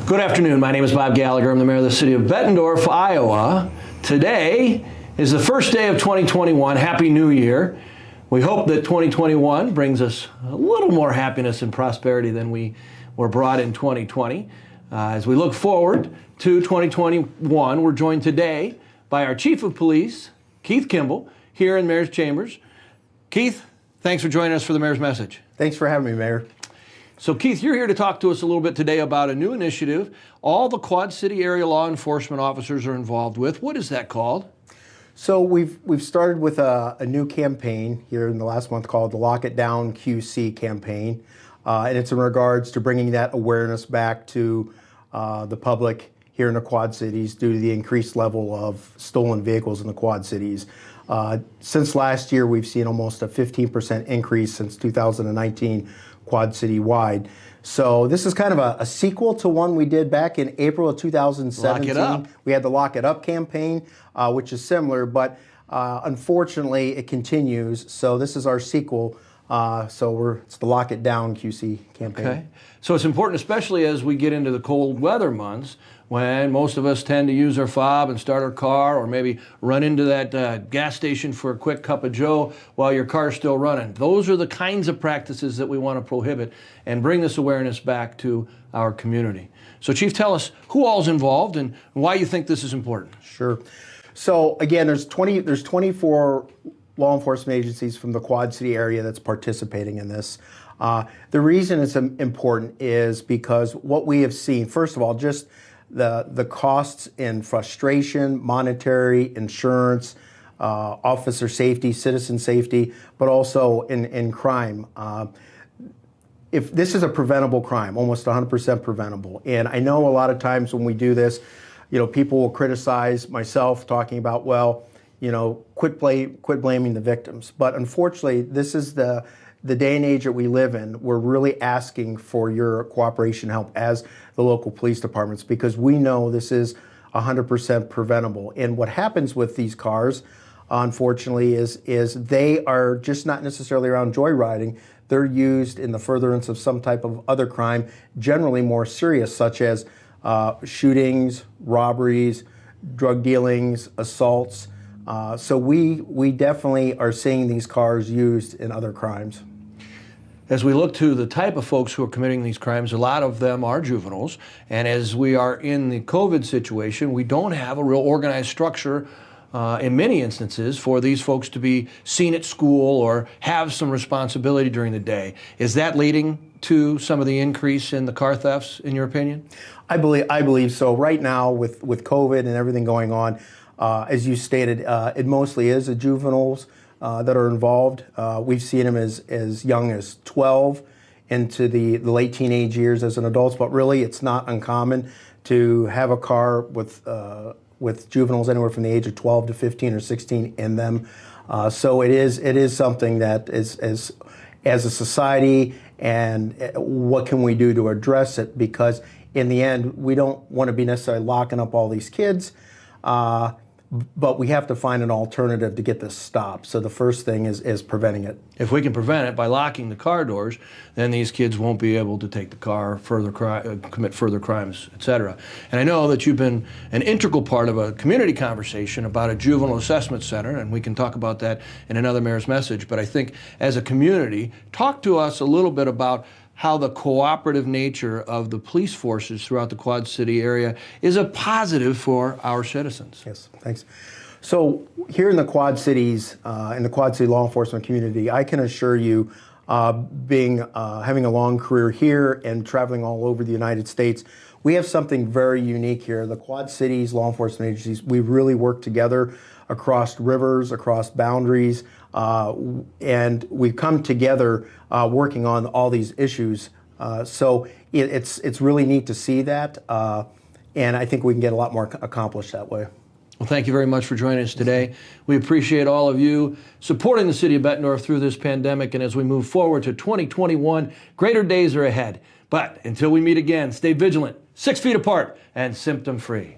Good afternoon. My name is Bob Gallagher. I'm the mayor of the city of Bettendorf, Iowa. Today is the first day of 2021. Happy New Year. We hope that 2021 brings us a little more happiness and prosperity than we were brought in 2020. As we look forward to 2021, we're joined today by our Chief of Police, Keith Kimball, here in Mayor's Chambers. Keith, thanks for joining us for the Mayor's Message. Thanks for having me, Mayor. So Keith, you're here to talk to us a little bit today about a new initiative all the Quad City area law enforcement officers are involved with. What is that called? So we've started with a new campaign here in the last month called the Lock It Down QC campaign. And it's in regards to bringing that awareness back to the public here in the Quad Cities due to the increased level of stolen vehicles in the Quad Cities. Since last year, we've seen almost a 15% increase since 2019 Quad City wide. So this is kind of a sequel to one we did back in April of 2017. Lock It Up. We had the Lock It Up campaign, which is similar, but unfortunately it continues. So this is our sequel. It's the Lock It Down QC campaign. Okay. So it's important, especially as we get into the cold weather months, when most of us tend to use our fob and start our car, or maybe run into that gas station for a quick cup of joe while your car's still running. Those are the kinds of practices that we want to prohibit and bring this awareness back to our community. So Chief, tell us who all's involved and why you think this is important. Sure. So again, there's 24 law enforcement agencies from the Quad City area that's participating in this. The reason it's important is because what we have seen, first of all, just the costs in frustration, monetary, insurance, officer safety, citizen safety, but also in crime. If this is a preventable crime, almost 100% preventable. And I know a lot of times when we do this, people will criticize myself talking about, well, quit blaming the victims. But unfortunately, this is the day and age that we live in. We're really asking for your cooperation, help as the local police departments, because we know this is 100% preventable. And what happens with these cars, unfortunately, is they are just not necessarily around joyriding. They're used in the furtherance of some type of other crime, generally more serious, such as shootings, robberies, drug dealings, assaults. So we definitely are seeing these cars used in other crimes. As we look to the type of folks who are committing these crimes, a lot of them are juveniles. And as we are in the COVID situation, we don't have a real organized structure in many instances for these folks to be seen at school or have some responsibility during the day. Is that leading to some of the increase in the car thefts, in your opinion? I believe so. Right now, with COVID and everything going on, as you stated, it mostly is the juveniles that are involved. We've seen them as young as 12 into the late teenage years as an adult, but really it's not uncommon to have a car with juveniles anywhere from the age of 12 to 15 or 16 in them. So it is something that is as a society, and what can we do to address it? Because in the end, we don't want to be necessarily locking up all these kids. But we have to find an alternative to get this stopped. So the first thing is preventing it. If we can prevent it by locking the car doors, then these kids won't be able to take the car, commit further crimes, etc. And I know that you've been an integral part of a community conversation about a juvenile assessment center, and we can talk about that in another Mayor's Message. But I think as a community, talk to us a little bit about how the cooperative nature of the police forces throughout the Quad City area is a positive for our citizens. Yes, thanks. So here in the Quad Cities, in the Quad City law enforcement community, I can assure you, having a long career here and traveling all over the United States, we have something very unique here. The Quad Cities law enforcement agencies, we really work together across rivers, across boundaries, and we've come together working on all these issues. So it's really neat to see that, and I think we can get a lot more accomplished that way. Well, thank you very much for joining us today. We appreciate all of you supporting the city of Bettendorf through this pandemic, and as we move forward to 2021, greater days are ahead. But until we meet again, stay vigilant, 6 feet apart, and symptom-free.